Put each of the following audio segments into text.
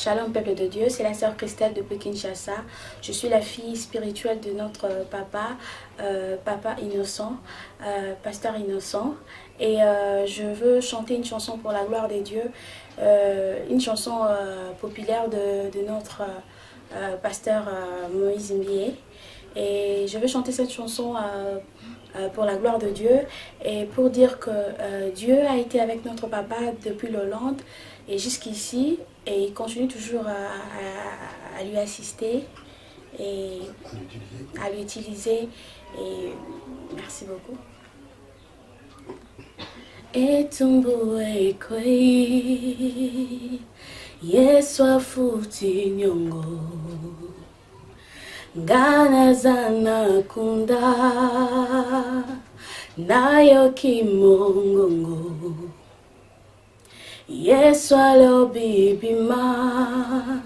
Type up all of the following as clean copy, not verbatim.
Shalom peuple de Dieu, c'est la sœur Christelle de Kinshasa. Je suis la fille spirituelle de notre papa, papa innocent, pasteur innocent. Et je veux chanter une chanson pour la gloire des dieux, une chanson populaire de notre pasteur Moïse Mbié. Et je veux chanter cette chanson pour la gloire de Dieu et pour dire que Dieu a été avec notre papa depuis l'Hollande et jusqu'ici, et il continue toujours à lui assister et à l'utiliser. Et merci beaucoup. Et tumbu ekwe Yesu afuti nyongo Ngana zana kunda Nayo kimongongo Yesu alobi bima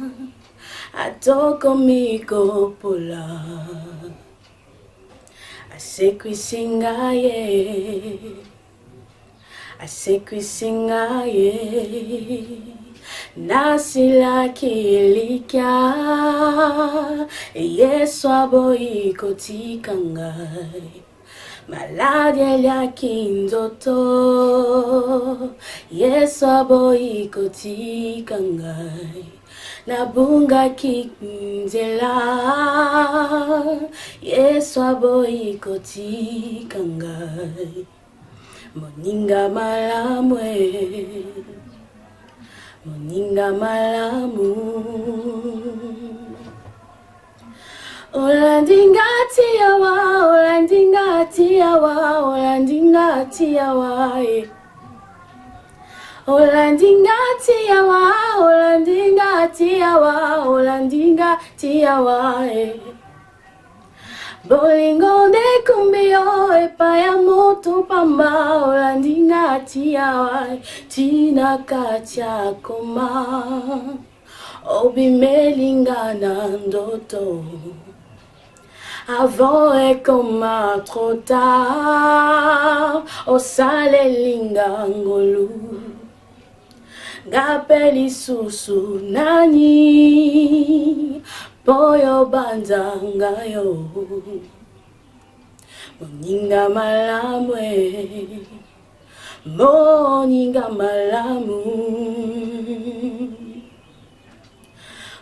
Atoko miko pola Asekwi singaye Asekwi singaye Nasila kilika Yesu aboyi kotika ngai Maladia ya kinzoto Yesu aboyi kotika ngai Nabunga kinzela Yesu aboyi kotika ngai Moninga malamwe Moninga malamu Olandingati yawa, olandingati yawa, olandingati yawa Olandingati yawa, olandingati yawa, olandingati yawa Bolingo de kumbio epaya moto pamba olandingati yawa tina kacha koma obimelinga na ndoto avant et comme trop tard osale linga ngolu ngapeli susu nani Boyo banzanga yo Moninga malamwe Moninga malamu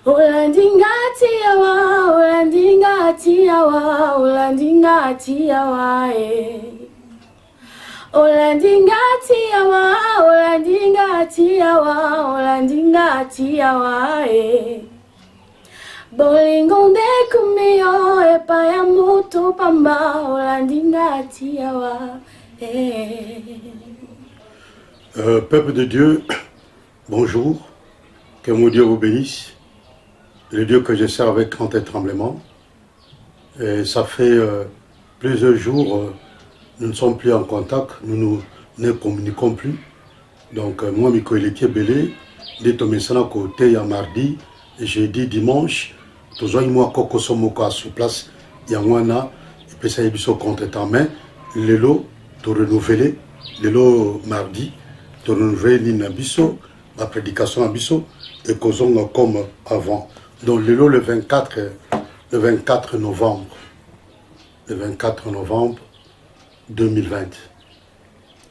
Olandingati yawa, olandingati yawa, olandingati yawa Olandingati yawa, olandingati yawa, olandingati yawa Bolingo de kumio epaya moto pamba olandingati yawa Peuple de Dieu, bonjour, que mon Dieu vous bénisse, le Dieu que je sers avec crainte et tremblement. Et ça fait plusieurs jours, nous ne sommes plus en contact, nous ne communiquons plus. Donc moi, Mikoeleke Belé, dès ton message à côté, il y a mardi, jeudi, dimanche, toujours moi koko somoko sur place yangwana et puis ça y est compte en main le lot to renouveler le lot mardi to renouveler l'inabiso la prédication abiso et causons comme avant donc le lot le 24 novembre 2020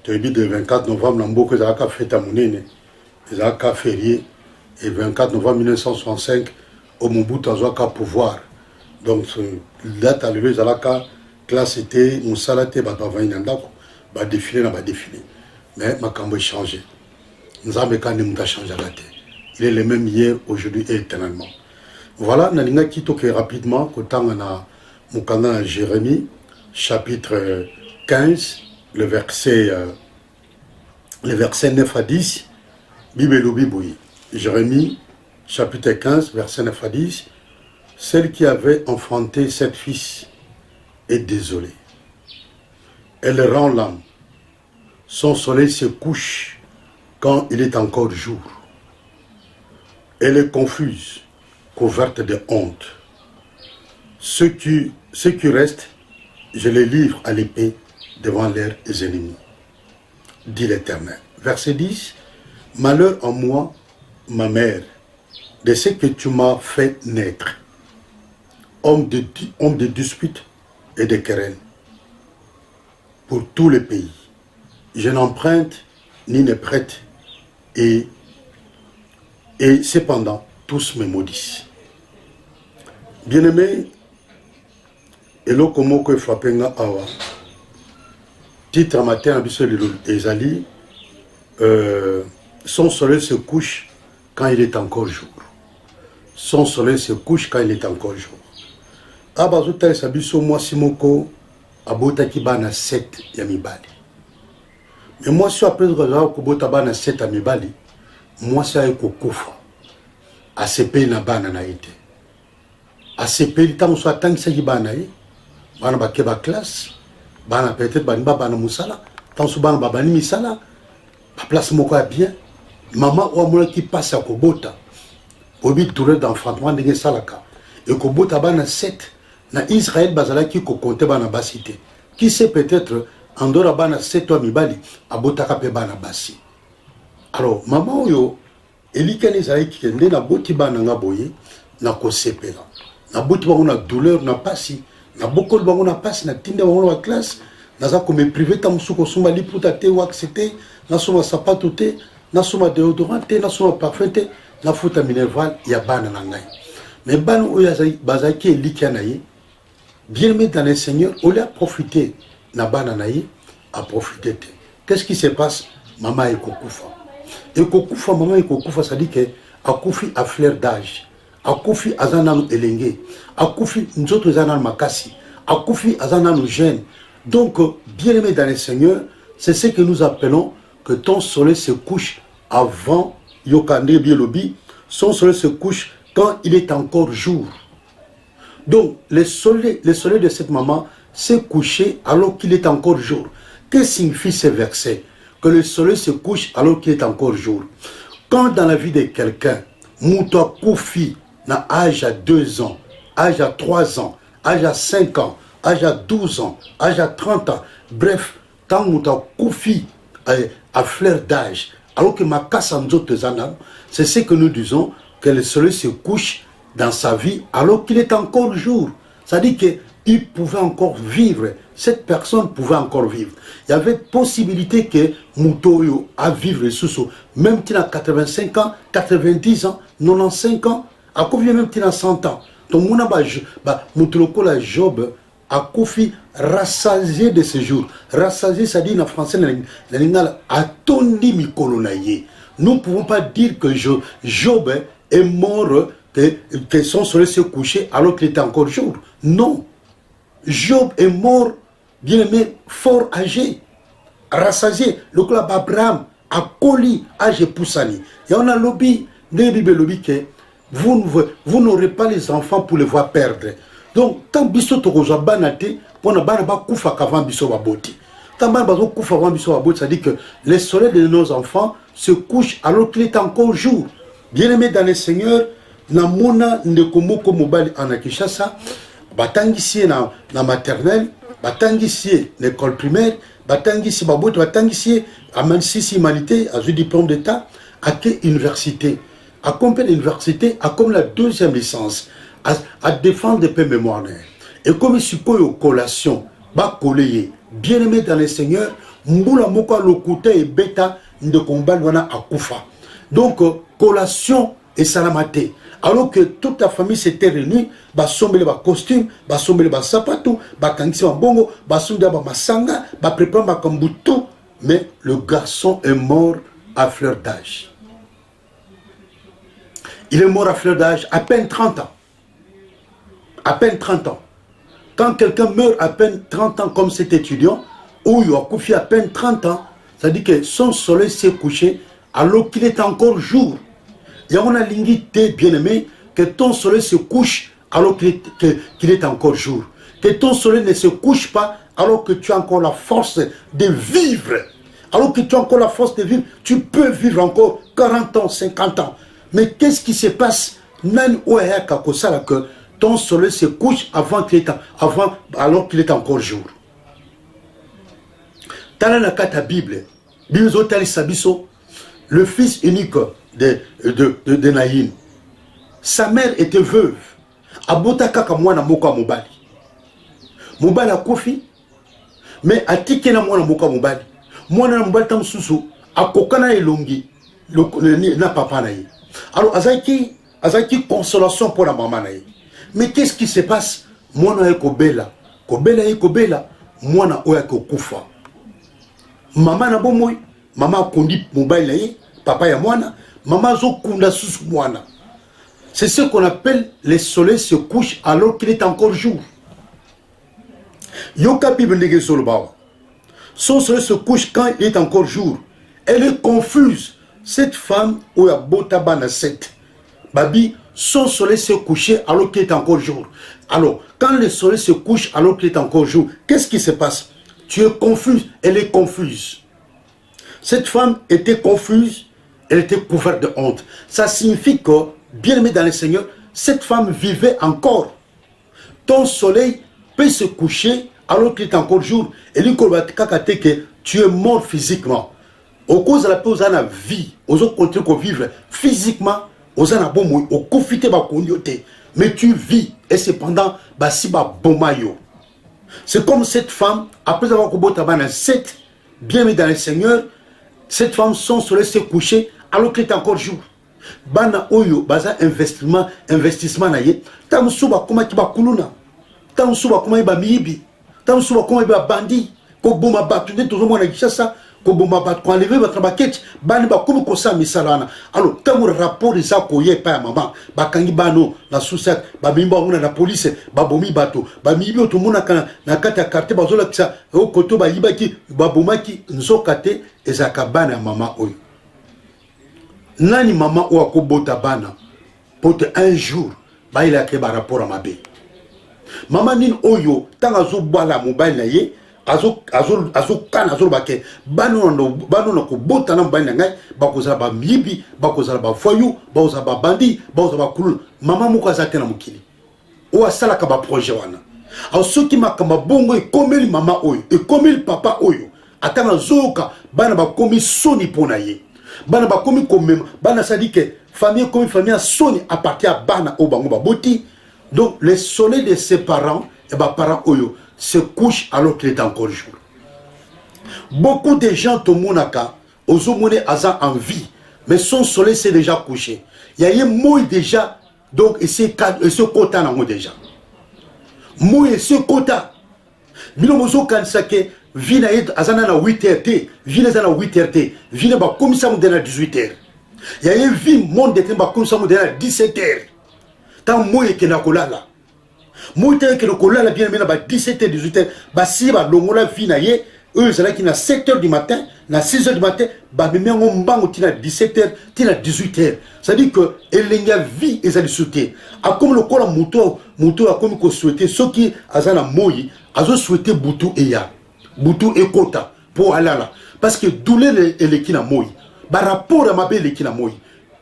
tu as dit le 24 novembre l'ambo ça a fait à monene ça a férié et 24 novembre 1965 au Mobutu azwaka pouvoir donc date à lever zalaka classe était musalate ba bavani ndako ba défilé na ba défilé mais makambo changé nous avons quand même changé la tête il est le même hier aujourd'hui et éternellement voilà nalinga kitoke rapidement kotanga na mukanda Jérémie chapitre 15 le verset 9 à 10 Bible Biboui Jérémie chapitre 15, verset 9 à 10, celle qui avait enfanté sept fils est désolée. Elle rend l'âme. Son soleil se couche quand il est encore jour. Elle est confuse, couverte de honte. Ceux qui restent, je les livre à l'épée devant leurs ennemis. Dit l'Éternel. Verset 10, malheur en moi, ma mère, de ce que tu m'as fait naître, homme de disputes et de querelles, pour tous les pays. Je n'emprunte ni ne prête, et cependant, tous me maudissent. Bien-aimé, eloko moko frappé nga awa. Titre matin à Bissau Ezali, son soleil se couche quand il est encore jour. Son soleil se couche quand il est encore jour. Abazuta Sabiso moi Simoko abota kibana 7 ya mibali. Mais moi si après regarder kobota bana 7 ya mibali, moi ça est kokufa. ACP na bana na ite. ACP tant soit tant que ça bana yi, bana ba keba classe, bana peut-être bana musala, tant soit bana babani misala, ba place moko ya bien. Maman ou amona qui passe à kobota. Obi touré d'enfantement de salaka. Et kobota bana 7 na Israël bazala qui ko compter bana basité. Qui sait peut-être andora bana 7 wa mibali abota ka pe bana basi. Alors maman oyo elikani zali ki kende na boti bana nga boye na ko sepela. Na boti bango na douleur na pasi, na bokol bango na pasi na tinda bango na classe, na za ko me privé ta musuko suma liputa te wa accepter, na suma sapato te, na suma déodorant te, na suma parfum te, na futa minerval ya bana na ngai. Mais bana oyo bazaki elikana ye bien aimé dans le Seigneur, on a profité, Nabana naï, a profité. Qu'est-ce qui se passe? Maman est kokufa. Et kokufa, maman est kokufa, ça dit que a koufi à fleur d'âge, a koufi à zananu elenge, a koufi nous autres zananu makasi, a koufi à zananu jeune. Donc, bien aimé dans le Seigneur, c'est ce que nous appelons que ton soleil se couche avant Yokande Bielobi, son soleil se couche quand il est encore jour. Donc, le soleil de cette maman s'est couché alors qu'il est encore jour. Que signifie ce verset? Que le soleil se couche alors qu'il est encore jour. Quand dans la vie de quelqu'un, Mouta Koufi n'a âge à 2 ans, âge à 3 ans, âge à 5 ans, âge à 12 ans, âge à 30 ans, bref, tant Mouta Koufi à fleur d'âge, alors que ma casse en d'autres années, c'est ce que nous disons, que le soleil se couche dans sa vie alors qu'il est encore jour. C'est-à-dire qu'il pouvait encore vivre. Cette personne pouvait encore vivre. Il y avait possibilité que Moutoyo a vivre sous même qu'il a 85 ans, 90 ans, 95 ans, à combien même qu'il a 100 ans. Donc Moutoloko la Job a Kofi rassasié de ce jour. Rassasié, ça dit en français, a tondi mikolonaye. Nous ne pouvons pas dire que Job est mort, que son soleil s'est couché alors qu'il était encore jour. Non. Job est mort, bien aimé, fort âgé, rassasié. Le club Abraham a collé âgé poussani. Et on a lobby, le Bible lobby que vous n'aurez pas les enfants pour les voir perdre. Donc, tant biso tokoza banate, pour ne pas koufa qu'avant biso baboti. Tant biso koufa avant biso baboti, ça dit que le soleil de nos enfants se couche alors qu'il est encore jour. Bien aimé dans le Seigneur, namona ndekomoko mobali anakishasa, batangisi na maternelle, batangisi l'école primaire, batangisi baboti, batangisi à Mansisi humanité, à un diplôme d'état, à quelle université? À combien d'universités? À comme la 2e licence, à défendre des paix mémoire. Et comme il suppose aux collations, ba collé, bien aimé dans le Seigneur, mbula moko lokuta et bêta de combat wana akufa. Donc collation et salamate. Alors que toute la famille s'était réunie, ba sombele ba costume, ba sombele ba sapatou, ba kangisi ba bongo, ba sunda ba masanga, ba prépare ba kambutu, mais le garçon est mort à fleur d'âge. Il est mort à fleur d'âge, à peine 30 ans. À peine 30 ans. Quand quelqu'un meurt à peine 30 ans comme cet étudiant, ou il a couché à peine 30 ans, ça dit que son soleil s'est couché alors qu'il est encore jour. Et on a l'invité, bien aimé, que ton soleil se couche alors qu'il est encore jour. Que ton soleil ne se couche pas alors que tu as encore la force de vivre. Alors que tu as encore la force de vivre, tu peux vivre encore 40 ans, 50 ans. Mais qu'est-ce qui se passe même que ton soleil se couche alors qu'il est encore jour. Dans la Bible, le fils unique de Naïm, sa mère était veuve. Abota kaka mwana moka mobali. Mobali a kofi. Mais atike na mwana moka mobali. Mwana na mobali tam susu akokana elongi na papa na ye. Alors azaki consolation pour la maman na ye. Mais qu'est-ce qui se passe? Mwana ye kobela. Kobela mwana oya kokufa. Maman na bomoy, maman kondi mobali na ye, papa ya mwana, maman zo kunda susu mwana. C'est ce qu'on appelle le soleil se couche alors qu'il est encore jour. Yoka Bible ndege solobawa. Son soleil se couche quand il est encore jour. Elle est confuse. Cette femme oya bota bana 7. Babi, son soleil s'est couché alors qu'il est encore jour. Alors, quand le soleil se couche alors qu'il est encore jour, qu'est-ce qui se passe? Tu es confuse, elle est confuse. Cette femme était confuse, elle était couverte de honte. Ça signifie que, bien aimé dans le Seigneur, cette femme vivait encore. Ton soleil peut se coucher alors qu'il est encore jour. Et lui, que tu es mort physiquement. Au cause de la paix, la vie, aux autres continuent à vivre physiquement, aux ana bon au confité ba konyote, mais tu vis et cependant si ba bomayo. C'est comme cette femme après avoir kobota bana 7 bien mis dans le Seigneur, cette femme son soleil s'est couché alors qu'il est encore jour. Bana oyo baza investissement na ye, tam suba kuma ki ba kuluna, tam suba kuma ba miibi, tam suba kuma ba bandi, ko boma ba tu tout le monde na Kinshasa. Ko bomba bat ko enlever votre baquette bani ba comme ko sa misalana. Alors tant rapport des akoye pa maman ba kangi bano na susak ba bimba nguna na police ba bomi bato ba mibi to mona kana na kata carte ba zola kisa o koto ba yibaki ba bomaki nzokate ezaka bana maman oyo. Nani maman o akobota bana pote un jour ba il a ke ba rapport à mabe. Maman nin oyo tanga zo bala mobile na ye azo kana azo bake bano na ko bota na mbani ngai bakozala ba mibi bakozala ba foyu bakozala ba bandi bakozala ba kulul mama moko azate na mukili o asala ka ba projet wana au soki makamba bongo e komeli mama oyo e komeli papa oyo atanga zoka bana ba komi soni pona ye bana ba komi komema bana sadike famille comme famille soni appartient à bana o bango ba boti. Donc le soleil de ses parents et ba parents oyo se couche alors qu'il est encore jour. Beaucoup de gens au Monaka, aux hommes en vie, mais son soleil s'est déjà couché. Il y a eu moi déjà, donc et ce quota n'a déjà. Moi et ce quota. Mino mozo kansake vina et azana na 8h, vina zana 8h, vina ba comme ça modèle 18h. Il y a eu vie monde de ba comme ça modèle 17h. Tant moi et kenakolala. Moi que le colère la bien aimé na 17h 18h ba si ba longola vie na ye eux c'est là qui na 7h du matin na 6h du matin ba meme ngombango tina 17h tina 18h. Ça dit que elenga vie ezali souhaiter a comme le kola moto a comme ko souhaiter ceux qui azana moyi azo souhaiter butu et kota pour alala parce que douleur et kina moyi ba rapport à mabe le kina moyi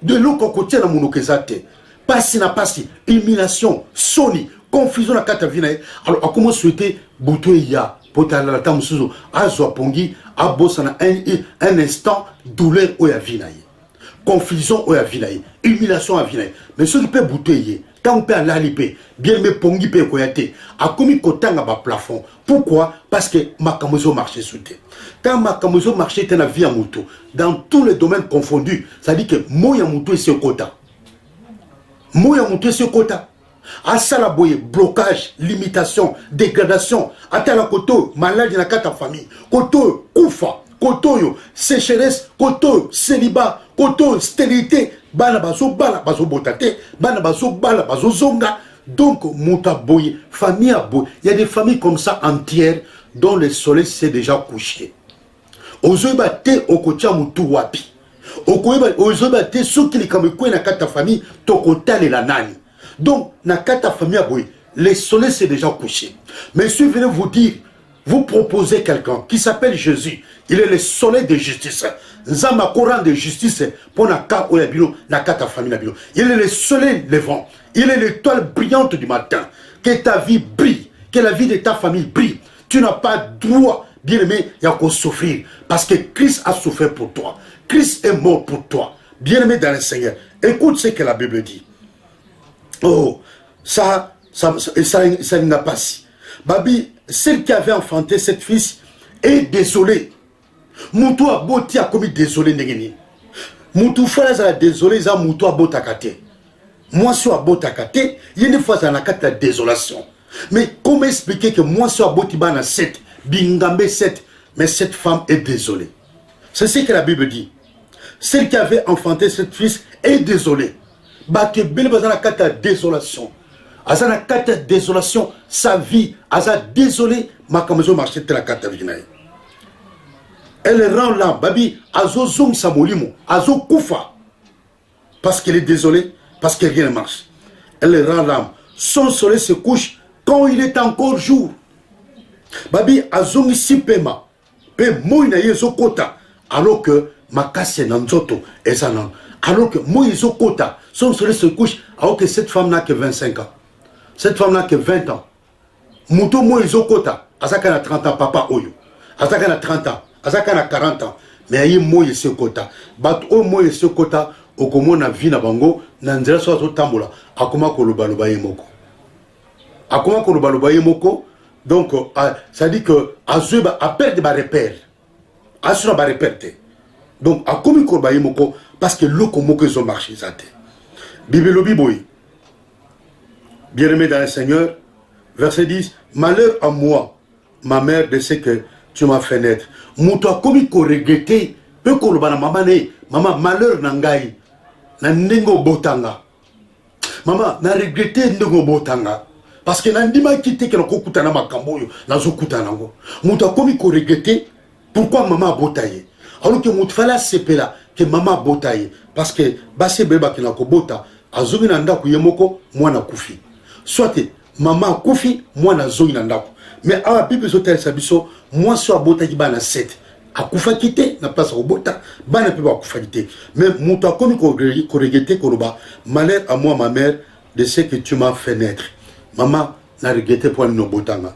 de l'autre côté na monokezate passi na passi humiliation soni confusion na kata vina. Alors a comment souhaiter butu ya pota la tamusuzo azo pongi abosa na un instant douleur o ya vina confusion o ya vina humiliation a vina mais ce qui peut butu quand on peut aller bien me pongi pe koyate a komi kotanga ba plafond. Pourquoi? Parce que makamozo marché souté quand makamozo marché tena vie à moto dans tous les domaines confondus, ça dit que moya moto et ce quota moya moto et ce quota à salaboye blocage limitation dégradation atala koto maladie na kata famille koto kufa koto yo sécheresse koto célibat koto stérilité bana bazo botate bana bazo zonga. Donc muta boye famille a boye. Il y a des familles comme ça entières dont le soleil s'est déjà couché. Ozoba te okotia mutu wapi ozoba te soki likamekwe na kata famille tokotale la nani. Donc, na kata famille aboui, le soleil s'est déjà couché. Mais si je venez vous dire, vous proposez quelqu'un qui s'appelle Jésus, il est le soleil de justice. Zama Coran de justice pour na kata famille nabilo. Il est le soleil levant. Il est l'étoile brillante du matin. Que ta vie brille, que la vie de ta famille brille. Tu n'as pas droit, bien aimé, il y a qu'à souffrir. Parce que Christ a souffert pour toi. Christ est mort pour toi. Bien aimé dans le Seigneur. Écoute ce que la Bible dit. Oh, ça n'a pas si. Babi, celle qui avait enfanté cette fils est désolée. Moutou a boti a commis désolé n'engeni. Moutou fala a désolé za moutou a botakate. Moi sur a botakate, il y a une fois dans la carte la désolation. Mais comment expliquer que moi sur a boti bana 7, bingambe 7, mais cette femme est désolée. C'est ce que la Bible dit. Celle qui avait enfanté cette fils est désolée. Batte belle dans la carte la désolation. Asa na carte la désolation, sa vie, asa désolé, ma kamazo marché de la carte vinaï. Elle rend l'âme, babi, azo zoom samolimo, azo koufa. Parce qu'elle est désolée, parce que rien ne marche. Elle rend l'âme. Son soleil se couche quand il est encore jour. Babi, azo si pema, pe moina yezo kota, alors que ma casse nanzoto, et ça non. Alors que moi yezo kota, son soleil se couche, alors que cette femme n'a que 25 ans. Cette femme n'a que 20 ans. Mouto moi yezo kota, azaka na 30 ans, papa oyo. Azaka na 30 ans. Azaka na 40 ans, mais ayi moye ce quota. Bat o moye ce quota, okomo na vie na bango, na nzela so to tambola, akoma ko lobaloba yemoko. Akoma ko lobaloba yemoko, donc ça dit que azuba a perdre ba repère. Asura ba repère. Donc akomi ko ba yemoko parce que lokomoko ils ont marché ça té. Bibelobi boy. Bien-aimé dans le Seigneur, verset 10, malheur à moi, ma mère de ce que tu m'as fait naître. Mouto a commis qu'on regrettait. Peu qu'on le maman, maman, malheur nangai. Na nengo botanga. Maman, na regretté nengo botanga. Parce que na ndima quitté que na kokuta na makambo yo, na zo kuta nango. Mouto a commis qu'on regrettait. Pourquoi maman a botaillé? Alors que mouto fala sepela que maman a botaillé. Parce que basse beba qui na ko bota, azogi na ndako yemoko, moi na kufi. Soit maman kufi, moi na zogi na ndako. Mais à la Bible, moi, je suis à Bota qui bana 7. À Koufa quitté, na place au Bota, bana peut pas Koufa quitté. Mais mon temps comme corrigeté, Koroba, malheur à moi, ma mère, de ce que tu m'as fait naître. Maman n'a regretté pour nous Botanga,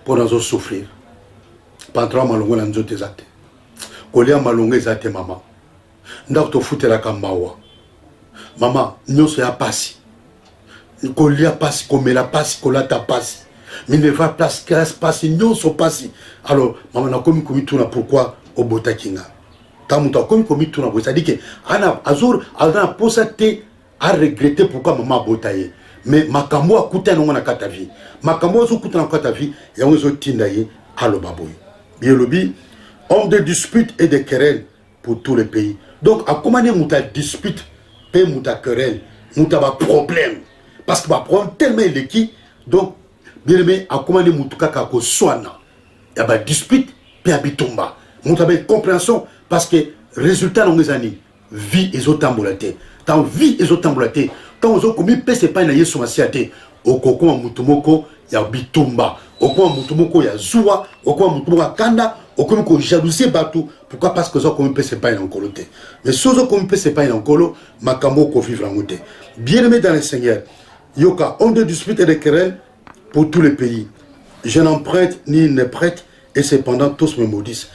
pour nous souffrir. Pantra malongo na nzote zate. Kolia malongo zate maman. Ndako to futela kambawa. Maman, nyonso ya pasi. Kolia pasi, komela pasi, kolata pasi. Mais ne va pas passer, non sont passés. Alors, maman a commis tout pourquoi au Botakinga. Tant que commis tout ça dit que Anna Azur a posé à regretter pourquoi maman a botaillé. Mais Makambo a coûté un na katavi. Makambo a coûté un katavi et on a tindaye à l'obaboy. Bien lobby, homme de dispute et de querelle pour tous les pays. Donc, à comment mouta dispute, paix mouta querelle, mouta problème. Parce que va prendre tellement l'équipe, donc, bien aimé, à comment les moutouka kako soana. Il y a des disputes, puis il tomba. Nous avons une compréhension parce que résultat dans les années, vie et autres ambulatés. Tant vie et autres ambulatés, quand on a commis pèse pas na yesu masiate, au koko moutumoko, il y a bitumba. Au koko moutumoko, il y a zoua, au koko moutumoko kanda, au koko jalousie batou. Pourquoi? Parce que ça commis pèse pas en coloté. Mais si on commis pèse pas en colo, makambo ko vivre en moté. Bien aimé dans le Seigneur, yoka, on de dispute et de querelle pour tous les pays. Je n'emprunte ni ne prête, et cependant tous me maudissent.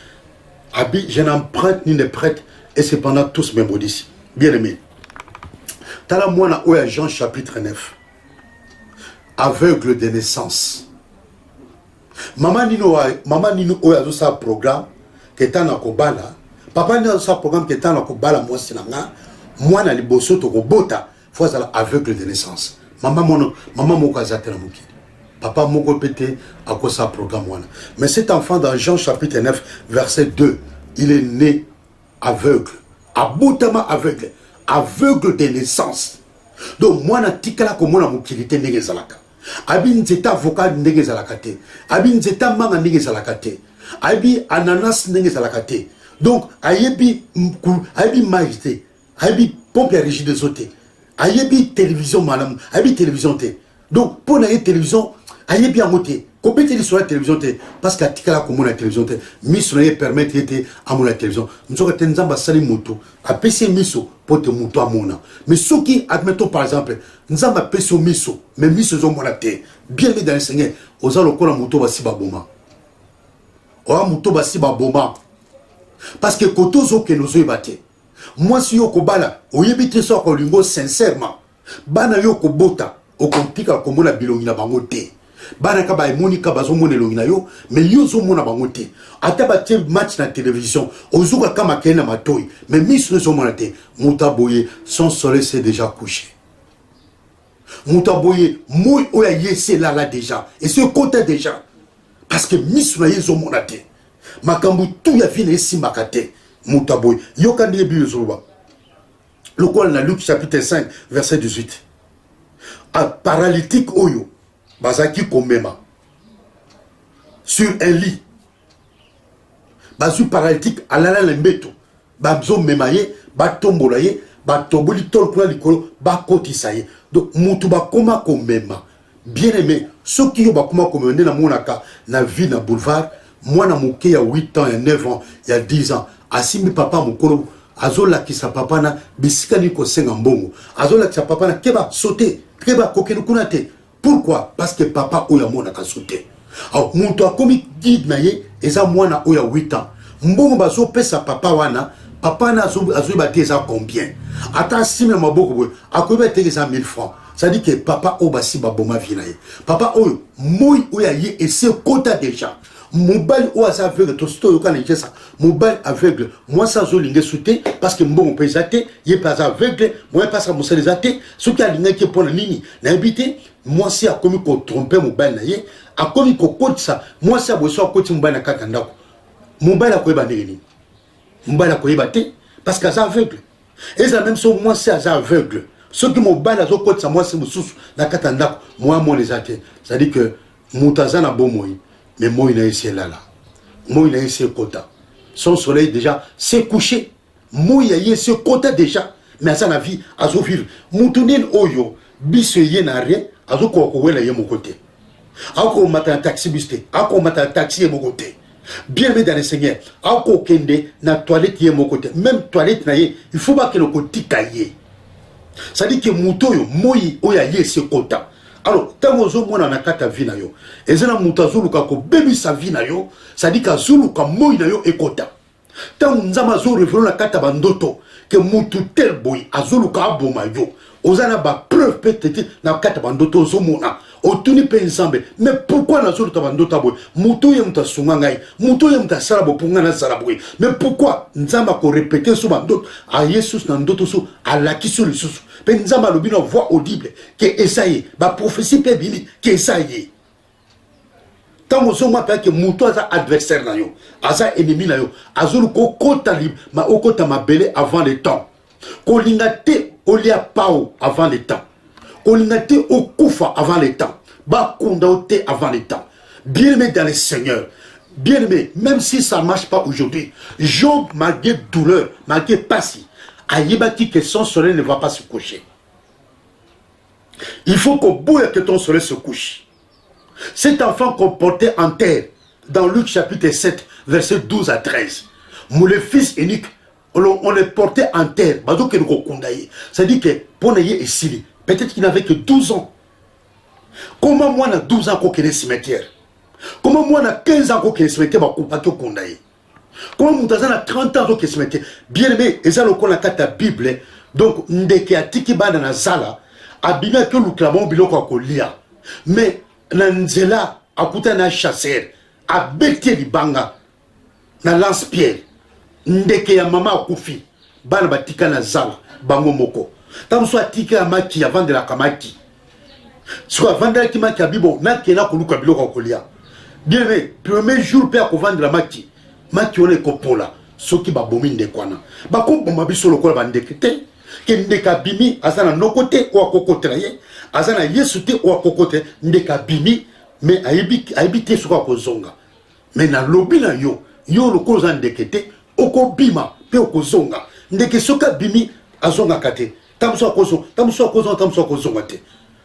Abi, je n'emprunte ni ne prête, et cependant tous me maudissent. Bien aimé. Tala moana oya Jean chapitre 9. Aveugle de naissance. Maman nino oya zo sa programme, que ta na kobala. Papa nino sa programme, que ta na kobala moi sinanga. Moi na liboso to kobota, faut ça aveugle de naissance. Maman moko azatela moki. Papa moko pété à cause de programme. Mais cet enfant dans Jean chapitre 9, verset 2, il est né aveugle. Aboutama aveugle. Aveugle de naissance. Donc moi na tikala ko mona mukilité ndenge zalaka. Abi nzeta avocat ndenge zalaka te. Abi nzeta manga ndenge zalaka te. Abi ananas ndenge zalaka te. Donc ayebi majité. Ayebi pompe à rigide de sauté. Ayebi télévision madame. Ayebi télévision te. Donc pour la télévision aïe bien moté. Combien tu sur la télévision parce qu'à tika la commune la télévision miso ne permet d'être à mon la télévision. Nous sommes tenzamba sali moto. A PC miso pour te moto à mona. Mais ceux qui admettons par exemple, nous avons PC miso, mais miso sont mon la terre. Bien mis dans le Seigneur. Aux allo kola moto basi baboma. Oa moto basi baboma. Parce que koto zo que nous yebate. Moi si yo kobala, oyebite so ko lingo sincèrement. bana yo ko bota o kontika ko mona bilongi na bango te bana ka ba emonika bazo mona elongi na yo mais yo zo mona bango te ata ba tie match na télévision ozuka kama kena matoi mais miso zo mona te mutaboye son soleil s'est déjà couché mutaboye moi oya yese là déjà et ce côté déjà parce que miso na yezo mona te makambu tout ya vina esi makate mutaboye yo kandi bi yozuba le quoi dans Luc chapitre 5 verset 18 un paralytique oyo bazaki komema sur un lit bazu paralytique alala lembeto bazo memaye batombola ye batoboli tol kuna likolo bakotisa ye donc mutu bakoma komema bien aimé ceux qui yo bakoma komema na monaka na vie na boulevard mwana moke ya 8 ans ya 9 ans ya 10 ans asimbi papa mokolo azola kisa papa na bisika ni ko senga mbongo azola kisa papa na keba sauter keba kokelu kuna te. Pourquoi? Parce que papa oya mona ka sauter. Alors muntu akomi guide na ye eza mwana oya 8 ans mbongo bazo pesa papa wana papa na azo ba teza combien ata simela maboko boy akoba teza 1000 francs. Ça dit que papa obasi ba boma vina ye papa oyo moi oya ye et ce quota déjà mobile ou à aveugle to sto yoka na ça mobile aveugle moi ça zo linge souté parce que mbongo pesate ye pas aveugle moi pas ça moselezate ce qui a linge qui pour nini na habité moi si a commis ko tromper mobile na ye a commis ko coach ça moi si a besoin coach mobile na kaka ndako mobile a ko yeba nini mobile a ko yeba te parce que ça aveugle et ça même so moi si a aveugle ce qui mobile a zo coach ça moi si mususu na kaka ndako moi mon les até ça dit que mutazana bomoi. Mais moi il a essayé là. Moi il a essayé quota. Son soleil déjà s'est couché. Moi il a essayé quota déjà. Mais à sa vie, à son vivre. Moutounine oyo, biso yenare, à son kouakoué là yé mon côté. Ako matin taxi bisté, ako matin taxi yé mon côté. Bien mais dans le Seigneur, ako kende na toilette yé mon côté. Même toilette na yé, il faut pas que le côté caillé. Ça dit que moutoyo, moi oya yé ce quota. Alors, tant que vous avez nakata vie na yo, et zena mutazulu kako baby sa vie na yo, ça dit que zulu ka moi na yo ekota. Tant nzama zo révéler nakata bandoto que mutu tel boy azulu ka aboma yo. Ozana ba preuve peut-être nakata bandoto zo mona. Otuni pe ensemble. Mais pourquoi na zulu ta bandoto boy? Mutu ye muta sunga ngai, mutu ye muta sarabo punga na sarabo. Mais pourquoi nzama ko répéter so bandoto a Jesus na ndoto so alaki so lisusu. Penzama lobino voix audible que Esaïe ba prophétie pe bini que Esaïe tant ozo mapa que muto aza adversaire na yo aza ennemi na yo azulu ko kota libre ma okota mabele avant le temps ko lingate olia pao avant le temps ko lingate okufa avant le temps ba kondaote avant le temps bien aimé dans le Seigneur. Bien aimé, même si ça ne marche pas aujourd'hui, Job malgré douleur, malgré passé, Ayebaki que son soleil ne va pas se coucher. Il faut qu'au bout que ton soleil se couche. Cet enfant qu'on portait en terre, dans Luc chapitre 7, verset 12 à 13, mon le fils unique, on le portait en terre, c'est-à-dire que pour n'ayer ici, peut-être qu'il n'avait que 12 ans. Comment moi, on a 12 ans qu'on connaît le cimetière? Comment moi, on a 15 ans qu'on connaît le cimetière? Comment Moutazan a 30 ans qui se mettait bien aimé, et ça le qu'on a la Bible, donc ndeke atiki bana na zala, abima que nous clamons biloko akolia. Mais nanzela akuta na chasseur, abeti libanga na lance-pierre, ndeke ya mama akufi, bana batika na zala, bango moko. Tam so atika ya maki avant de la kamaki. Soit avant de la kamaki abibo, na kena koluka biloko akolia. Bien aimé, premier jour père ko vendre la maki. Maki on est kopola, ce qui va bomber de quoi na. Bako bomba biso le quoi va ndekete, que ndeka bimi azana no côté ou à kokotraye, azana yesute ou à kokote ndeka bimi, mais aibite sur quoi kozonga. Mais na lobby na yo le cause ndekete, oko bima pe oko zonga. Ndeke soka bimi azonga kate. Tamso kozonga te.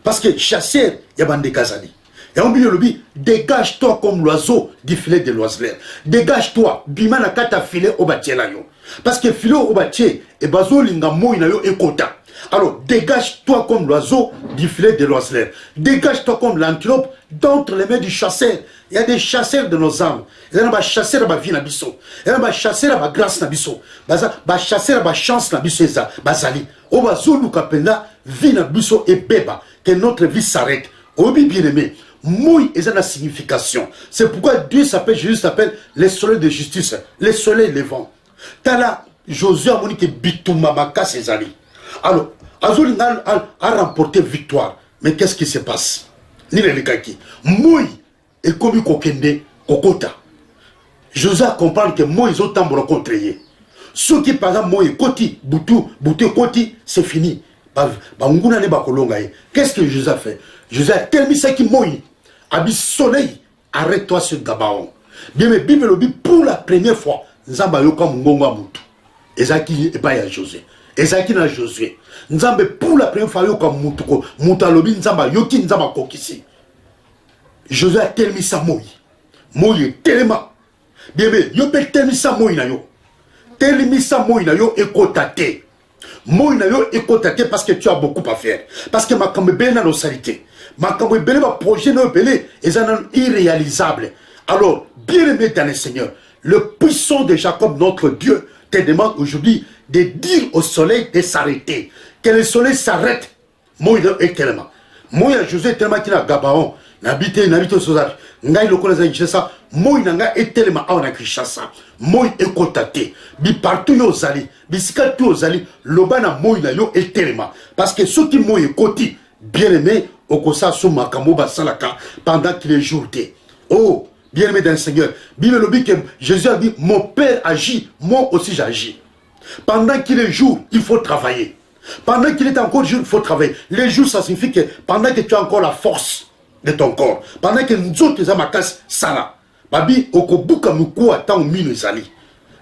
Parce que chasseur ya bande kazali. Et on dit le dégage-toi comme l'oiseau du filet de l'oiseleur. Dégage-toi, bima na kata filet au bâtier là yo. Parce que filet au bâtier et bazo linga mo ina yo ekota. Alors dégage-toi comme l'oiseau du filet de l'oiseleur. Dégage-toi comme l'antilope d'entre les mains du chasseur. Il y a des chasseurs de nos âmes. Il y a des chasseurs de ma vie na biso. Il y a des chasseurs de ma grâce na biso. Ba chasseurs de ma chance na biso eza bazali. Oba zolu kapenda vie na biso et beba que notre vie s'arrête. Obi bien-aimé, mouille est une signification. C'est pourquoi Dieu s'appelle, Jésus s'appelle les soleils de justice, les soleils levants. Tala Josué a monique Bitouma Maka Césari. Alors, Azoli a remporté victoire. Mais qu'est-ce qui se passe? Ni les kaki. Mouille est comme Kokende, Kokota. Josué comprend que Moïse ont tambour contre lui. Ceux qui par exemple Moïse Koti, Boutou Koti, c'est fini. Qu'est-ce que Josué a fait? Josué a tellement ça qui Moïse a dit soleil, arrête-toi sur Gabaon. Bien, mais Bible dit pour la première fois, Nzamba yoka mungonga mutu. Ezaki et pas ya Josué. Ezaki na Josué. Nzamba pour la première fois yoka mutu ko mutalobi Nzamba yoki Nzamba kokisi. Josué a tellement ça Moïse. Moïse tellement. Bien, mais yo peut tellement ça Moïse na yo. Tellement ça Moïse na yo ekotate. Moïse na yo ekotate parce que tu as beaucoup à faire. Parce que ma kambe bena no salité. Ma kambe bena ma projet no belé ezana irréalisable. Alors, bien-aimé dans le Seigneur, le puissant de Jacob, notre Dieu, te demande aujourd'hui de dire au soleil de s'arrêter. Que le soleil s'arrête. Moi, est tellement. Moi, Josué tellement qu'il a Gabaon. N'habite au Sozar. Ngai le connaît ça. Moi, nanga est tellement à on Kinshasa. Moi, est cotaté. Bi partout yo zali. Bi sikatu yo zali. Lobana moi na yo est tellement. Parce que ceux qui moi est côté, bien-aimé, au kosa sous makambo basalaka pendant qu'il est jour. Oh, bien-aimé dans le Seigneur, Bible dit que Jésus a dit, mon Père agit, moi aussi j'agis. Pendant qu'il est jour, il faut travailler. Pendant qu'il est encore jour, il faut travailler. Les jours, ça signifie que pendant que tu as encore la force de ton corps, pendant que nous autres, nous avons ma casse, ça là. Babi, okobuka muku attend mino zali.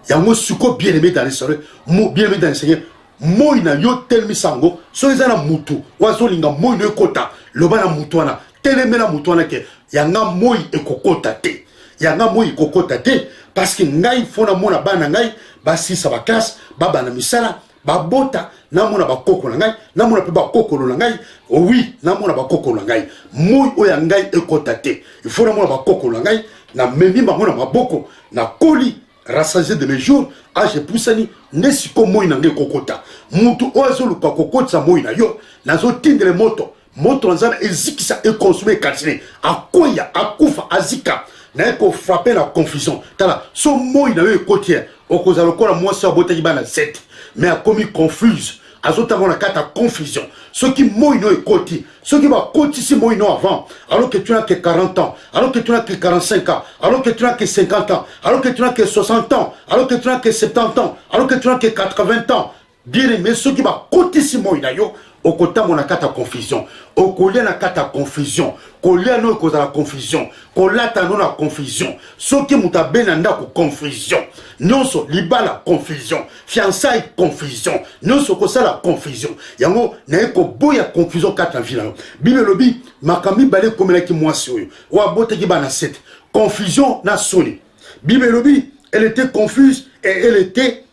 Yango suko bien-aimé dans le Seigneur, bien-aimé dans le Seigneur. Moi, na yo tel misango, so ezana mutu, wazo linga moi no kota, lobana mutuana, telemena mutuana ke, yanga moi ekokota te. Yanga moi ekokota te, parce que ngai fona mona bana ngai, basi sa bakas, baba na misala, babota, na mona bakoko na ngai, na mona pe bakoko na ngai, oui, na mona bakoko na ngai. Moi o yangai ekota te. Il faut na mona bakoko na ngai, na memi mona maboko, na koli. Rassasié de mes jours, j'ai poussé ne si comme moi n'a kokota. Mutu oiseau le kokota sa moi na yo, na zo tindre moto, moto nzana ezikisa et consommer katine. Akoya, akufa, azika, na ko frapper la confusion. Tala, so moi na yo kotier, okoza lokola moi sa bota ibana 7, mais a commis confuse. Azota na kata confusion. Ceux qui moi no ekoti, ceux qui va koti si moi no avant, alors que tu n'as que 40 ans, alors que tu n'as que 45 ans, alors que tu n'as que 50 ans, alors que tu n'as que 60 ans, alors que tu n'as que 70 ans, alors que tu n'as que 80 ans. Bien aimé, ceux qui va koti si moi na yo, au côté mon kata confusion, au collier na kata confusion, collier no cause la confusion, colata no la confusion, ceux qui muta benanda ko confusion, non so libala confusion, fiançailles confusion, non so ko la confusion. Yango na ko boya confusion kata vila. Bible lobi makami balé comme la ki moi sur yo. Wa bote ki bana 7. Confusion na soni. Bible lobi elle était confuse et elle était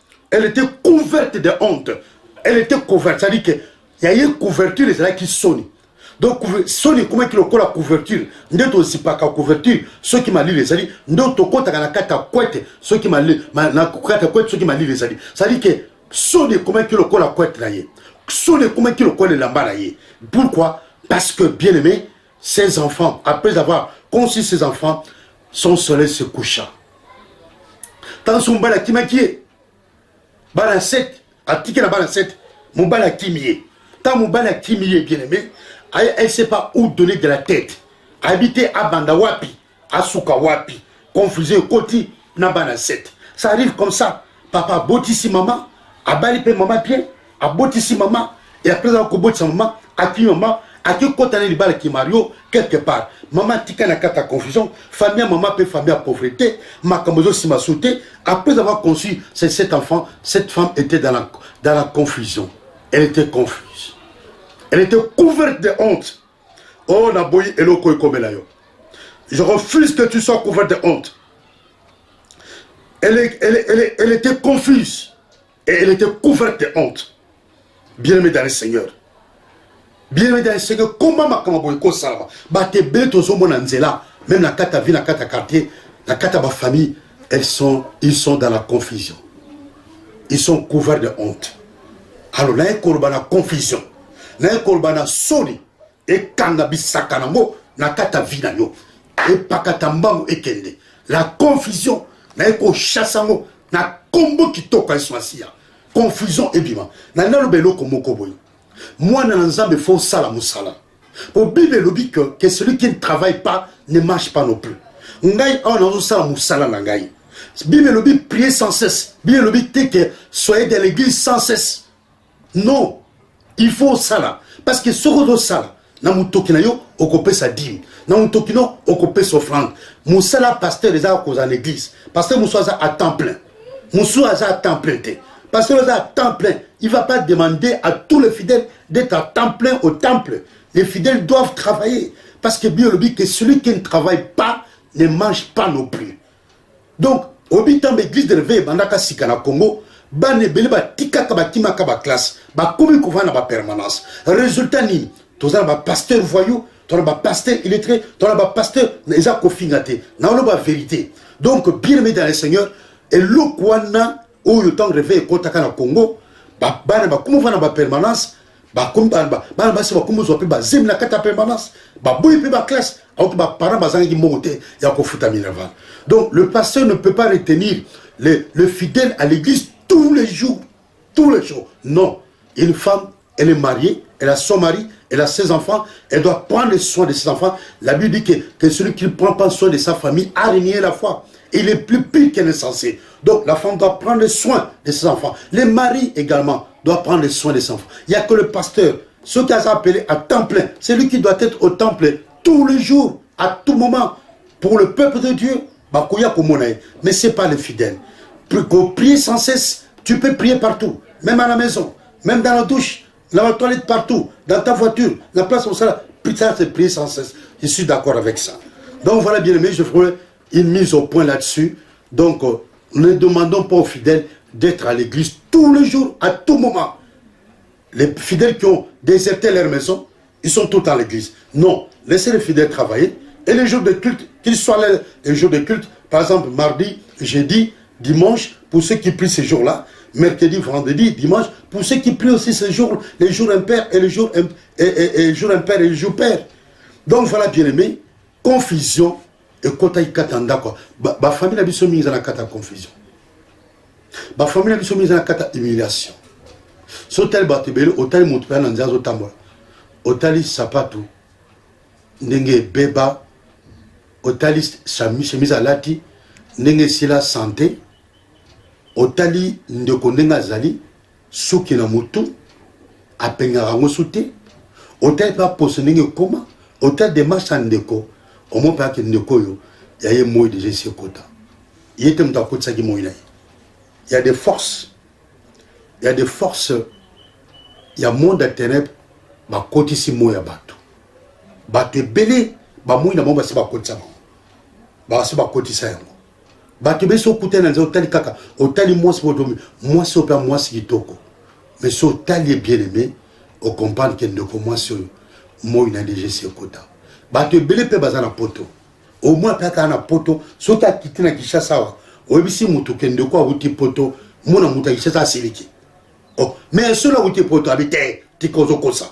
couverte de honte. Elle était couverte, c'est-à-dire que il y a une couverture qui sonne. Donc, sonne comment il y a la couverture. Nous aussi pas la couverture. Ceux qui m'a lu les alliés, nous avons compte à la carte couette. Ceux qui m'a lu les alliés. C'est-à-dire que sonne comment il y a la couette là. Sonne comment il y a la lamba là. Pourquoi? Parce que, bien aimé, ces enfants, après avoir conçu ces enfants, son soleil se coucha. Tant son bala qui m'a qui bala 7, à ticket la bala 7, mon bala qui m'y tant mon bala qui m'y est bien aimé, elle ne sait pas où donner de la tête. Habiter à Bandawapi, à Soukawapi, confusé au côté, n'a bala 7. Ça arrive comme ça. Papa botissi maman, à balipe maman bien, à botissi maman, et après avoir botissi maman, à qui maman, à qui côté les balles qui Mario, quelque part. Maman tika na kata confusion, famille maman peut famille à pauvreté, ma kamozo si m'a sauté. Après avoir conçu cet enfant, cette femme était dans la confusion. Elle était confuse. Elle était couverte de honte. Oh, Naboyi Eloko et Komelayo. Je refuse que tu sois couverte de honte. Elle était confuse. Et elle était couverte de honte. Bien-aimé dans le Seigneur. Bien-aimé dans le Seigneur, comment ma kamaboy ko salama? Ba te beto zo mona nzela, même la kata vie, la kata quartier, la kata ba famille, ils sont dans la confusion. Ils sont couverts de honte. Alors, na ekolobana confusion, na ekolobana soni, et kangabisakanamo, na kata vinanyo, et pakatambango ekende. La confusion, na eko chassango, na combo qui toka iswasia. Confusion et bima. Na nalobelo komoko boy. Moi, na nzambe faut sala musala. Pour Bible lobi que celui qui ne travaille pas ne marche pas non plus. Ngai on a sala musala na ngai. Bible lobi prier sans cesse. Bible lobi que soyez dans l'église sans cesse. Non, il faut ça. Parce que ce que ça, na mutoki na yo okope sa dîme, na mutoki no okope sa offrande. Musala pasteur les a cause en église. Pasteur Moussa à temps plein. Moussa à temps plein. Pasteur à temps plein. Il va pas demander à tous les fidèles d'être à temps plein au temple. Les fidèles doivent travailler. Parce que Bible dit que celui qui ne travaille pas ne mange pas non plus. Donc, au bitan l'église de réveil, bandaka sikana Congo, bane bele ba tika ka batima ka ba classe, ba komi kovana ba permanence. Résultat ni, tozana ba pasteur voyou, tona ba pasteur illettré, tona ba pasteur eza ko fingate. Na lo ba vérité. Donc bien aimé dans le Seigneur, et lokwana o yo temps réveil kotaka na Congo, ba bana ba komi vana ba permanence, ba komi ba se ba komi zo pe ba zem na kata permanence, ba boy pe ba classe, auto ba parents ba zangi monte ya ko futa minava. Donc le pasteur ne peut pas retenir le fidèle à l'église tous les jours. Tous les jours. Non. Une femme, elle est mariée, elle a son mari, elle a ses enfants, elle doit prendre soin de ses enfants. La Bible dit que celui qui ne prend pas soin de sa famille a renié la foi. Il est plus pire qu'elle est censée. Donc la femme doit prendre soin de ses enfants. Les maris également doivent prendre soin de ses enfants. Il n'y a que le pasteur, ce qui a appelé à temps plein, c'est lui qui doit être au temple tous les jours, à tout moment, pour le peuple de Dieu. Mais ce n'est pas les fidèles. Pour prier sans cesse, tu peux prier partout, même à la maison, même dans la douche, dans la toilette, partout, dans ta voiture, la place où ça, putain, c'est prier sans cesse. Je suis d'accord avec ça. Donc voilà, bien aimé, je ferai une mise au point là-dessus. Donc, ne demandons pas aux fidèles d'être à l'église tous les jours, à tout moment. Les fidèles qui ont déserté leur maison, ils sont tous à l'église. Non, laissez les fidèles travailler. Et les jours de culte, qu'ils soient les jours de culte, par exemple, mardi, jeudi, dimanche, pour ceux qui prient ces jours-là, mercredi, vendredi, dimanche, pour ceux qui prient aussi ces jours, les jours impairs et les jours impairs et les jours pairs. Donc voilà, bien aimé, confusion et kota ikatanda quoi. Ba famille a biso mise na kata confusion. Ba famille a biso mise na kata humiliation. Sotel batebele otali mutu pa na nzazo tambola. Otali sapatu ndenge beba otali chemise alati ndenge sila santé otali ndeko ndenge azali suki na mutu apengaka ngo sute otali pa poso ndenge koma otali démarche ndeko omo pa ke ndeko yo yaye moi de Jésus kota yete muta kotsa ki moi na il y a des forces il y a monde de ténèbres ba kotisi moi ya bato bato ebele ba moi na mo ba se ba kotsa ba se ba kotisa yango bato be so kutena nzo otali kaka otali moi so pa moi kitoko mais so otali bien aimé o comprendre que ndeko moi so moi na déjà se kota bato ebele pe bazana poto au moins paka na poto so ta kitina kishasa wa obisi mutu ke ndeko awuti poto mona muta kishasa asiliki oh mais so la wuti poto habite tikozo kosa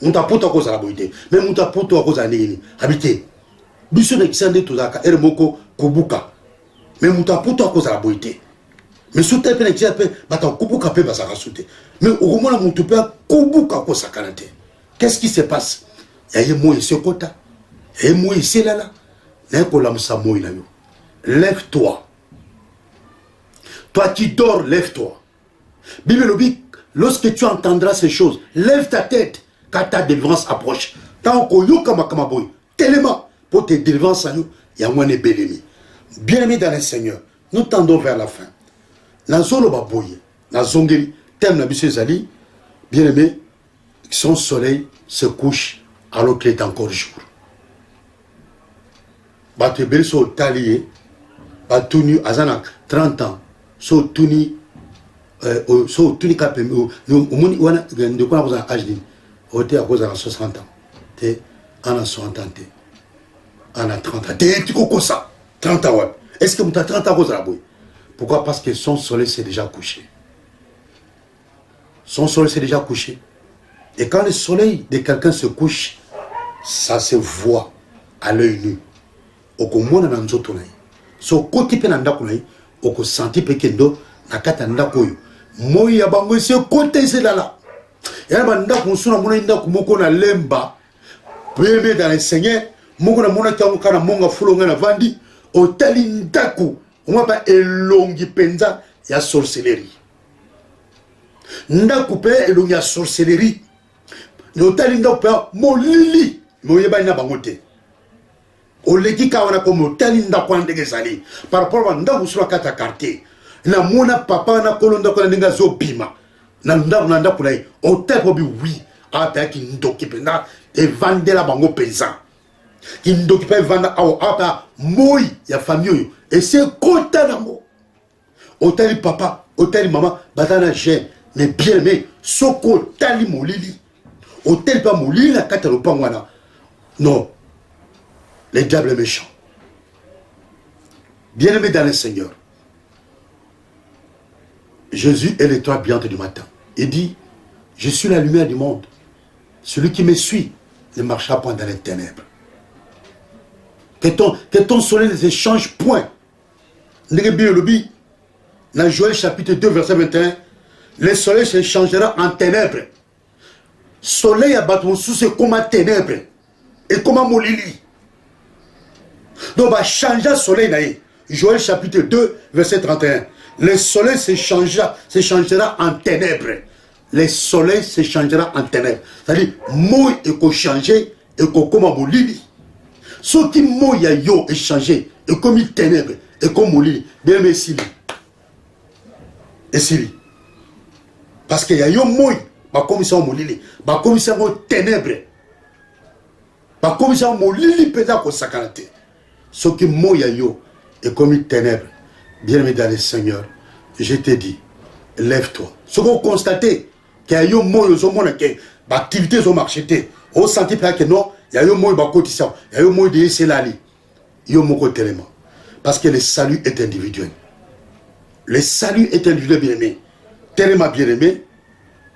muta poto kosa la boite mais muta poto kosa nini habite biso na kisande tozaka ermoko kobuka mais muta poto kosa la boite mais so te pena kia pe bata kobuka pe basaka sute mais au moins mutu pe kobuka kosa kanate qu'est-ce qui se passe yaye moi ici kota et moi ici là lève-toi. Toi qui dors, lève-toi. Bible dit, lorsque tu entendras ces choses, lève ta tête, car ta délivrance approche. Tant que tu as tellement pour tes délivrances, il y a moins de bien-aimés. Bien-aimés dans le Seigneur, nous tendons vers la fin. Dans Zolo Baboye, dans Zongeli, thème de M. Zali, bien-aimés, son soleil se couche alors qu'il est encore jour. Bato ebele so talié batuni azana 30 ans so tuni kapem omoni wana ndeko na kozana âge ni ote akozana 60 ans te ana 60 ans te ana 30 ans te tikoko ça 30 ans ouais. Est-ce que muta 30 ans kozala boy? Pourquoi? Parce que son soleil s'est déjà couché. son soleil s'est déjà couché. Et quand le soleil de quelqu'un se couche, ça se voit à l'œil nu. Okomona na nzoto na ye. So koti pe na ndako na ye, oko senti pe kendo na kata ndako yo. Moi ya bango se kote se lala. Ya ba ndako suna mona ndako moko na lemba. Bébé dans le Seigneur, moko na mona tango kana monga fulonga na vandi, otali ndako, on va pas elongi penza ya sorcellerie. Ndako pe elongi ya sorcellerie. Otali ndako pe molili, moyeba na bango te. Oleki ka wana comme otali ndako ndenge zali par rapport à ndako sur kata quartier. Na mona papa na kolonda ko ndenge zo bima. Na ndako na ye, otali bi oui, ata ki ndoki penda et vendre la bango paysan. Qui n'occupe pas vendre à moi ya famille et c'est content d'amour. Hôtel papa, hôtel maman, batana j'aime mais bien aimé, soko tali molili. Hôtel pas molili la katalo pangwana. Non. Les diables méchants. Bien aimé dans le Seigneur. Jésus est l'étoile brillante du matin. Il dit, je suis la lumière du monde. Celui qui me suit ne marchera pas dans les ténèbres. Que ton soleil ne se change point. Dans Joël chapitre 2 verset 21, le soleil se changera en ténèbres. Soleil à battre sous c'est comme un ténèbres. Et comme un molili. Donc va changer le soleil. Joël chapitre 2 verset 31. Le soleil se changera en ténèbres. Le soleil se changera en ténèbres. C'est-à-dire, moi et qu'on changer et qu'on comme un molili. Ce qui moi yo est changé et comme il ténèbres et comme molili. Bien mais Sili. Et Sili. Parce qu'il y a yo moi, ma commission molili, ma commission ténèbres. Ma commission molili pédale pour sacanate. Ce qui moi yo est comme il ténèbres. Bien aimé dans le Seigneur, je t'ai dit, lève-toi. Ce qu'on constate, qu'il y a eu moi au monde qui activités au marché, au senti que non, il y a eu moi cotisation, il y a eu moi de selali, il y a eu moi tellement. Parce que le salut est individuel. Le salut est individuel bien aimé. Tellement bien aimé,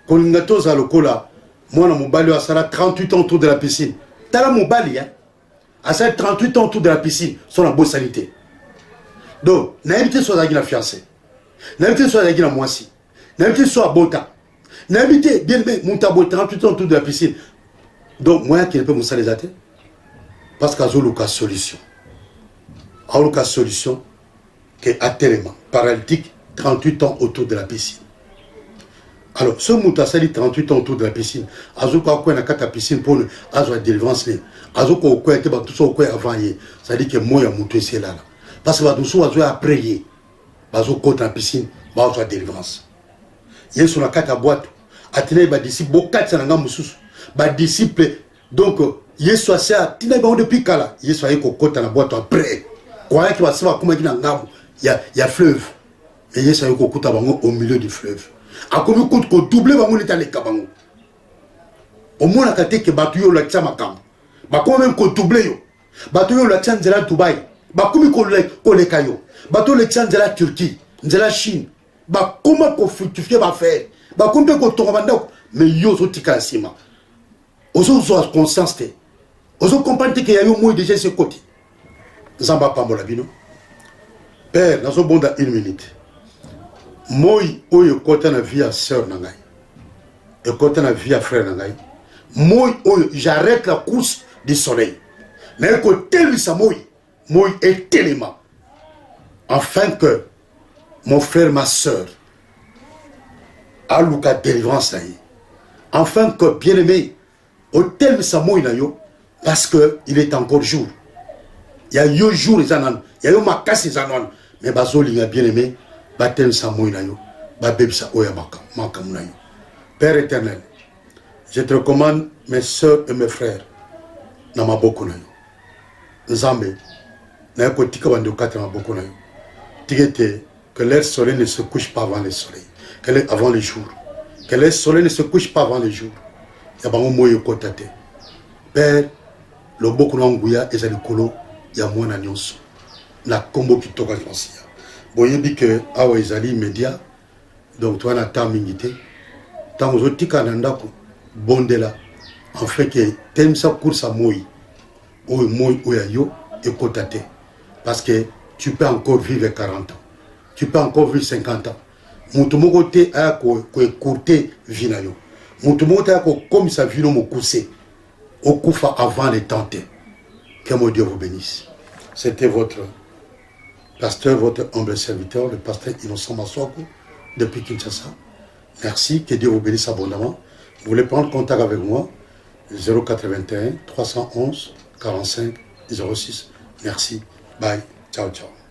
quand on a tous à l'okola, moi dans mon bali à ça 38 ans autour de la piscine. T'as là mon bali, hein? À ça 38 ans autour de la piscine, sur la bonne sanité. Donc, n'habitez soit avec la fiancée. N'habitez soit avec la moissie. N'habitez soit à Bota. N'habitez bien mon tabou 38 ans autour de la piscine. Donc, moi qui ne peux me saliser. Parce qu'il y a une solution. Il y a une solution qui est atterrement, paralytique, 38 ans autour de la piscine. Alors, ce mouta sali 38 ans autour de la piscine, azuko quoi na kata piscine pour nous, azo délivrance les, azuko quoi était tout ça quoi avant hier, ça dit que moi ya moutou c'est là. Parce que tout ça azo a prier, azo côté la piscine, azo délivrance. Hier sur la kata boîte, atene ba disciple bokat ça nga mususu, ba disciple donc hier soit ça, tina ba depuis kala, hier soit ko côté la boîte après. Quoi qui va se voir comment il y a fleuve. Et hier soit ko côté bango au milieu du fleuve. A comme compte ko doublé bango l'état les kabango. Au moins la kate que batu yo la tchama kam. Ba comme même ko doublé yo. Batu yo la tchama de la Dubaï. Ba comme ko le kayo. Batu le tchama de la Turquie, de la Chine. Ba comment ko fructifier ba faire. Ba comme ko to banda mais yo so tika sima. Ozo so conscience te. Ozo comprendre que y a yo moi déjà ce côté. Zamba pambola bino. Père, dans ce bon dans 1 minute. Moi, oyo côté na vie à sœur nangai. Et côté na vie à frère nangai. Moi, oyo j'arrête la course du soleil. Mais côté lui ça moi est tellement afin que mon frère ma sœur a luka délivrance là. Afin que bien aimé au tel ça moi na yo parce que il est encore jour. Il y a yo jour les anan, il y a yo makas les anan, mais bazoli a bien aimé. Batem Samoy Nayo, Babebsa Oyabaka, Makamunayo. Père éternel, je te recommande mes soeurs et mes frères, Namaboko Nayo. Nzambe, Nayako Tika Bandokata Namaboko Nayo. Tigete, que leur soleil ne se couche pas avant le soleil, avant le jour. Que leur soleil ne se couche pas avant le jour. Yabango Moyo Kotate. Père, le Boko Nanguya et Zalikolo, Yamona Nyonso. La combo qui toka Francia. Boyebi que awa ezali média donc toi na ta mingité tant que tu as un bondela, en fait, que t'aimes sa course à moi, et kotate. Parce que tu peux encore vivre 40 ans. Tu peux encore vivre 50 ans. Mutumoko te a ko écourter vinayo. Mutumoko te a ko comme ça vino mo coussé. Au koufa avant de tenter. Que mon Dieu vous bénisse. C'était votre pasteur, votre humble serviteur, le pasteur Innocent Maswako, depuis Kinshasa. Merci, que Dieu vous bénisse abondamment. Vous voulez prendre contact avec moi? 081 311 45 06. Merci. Bye. Ciao, ciao.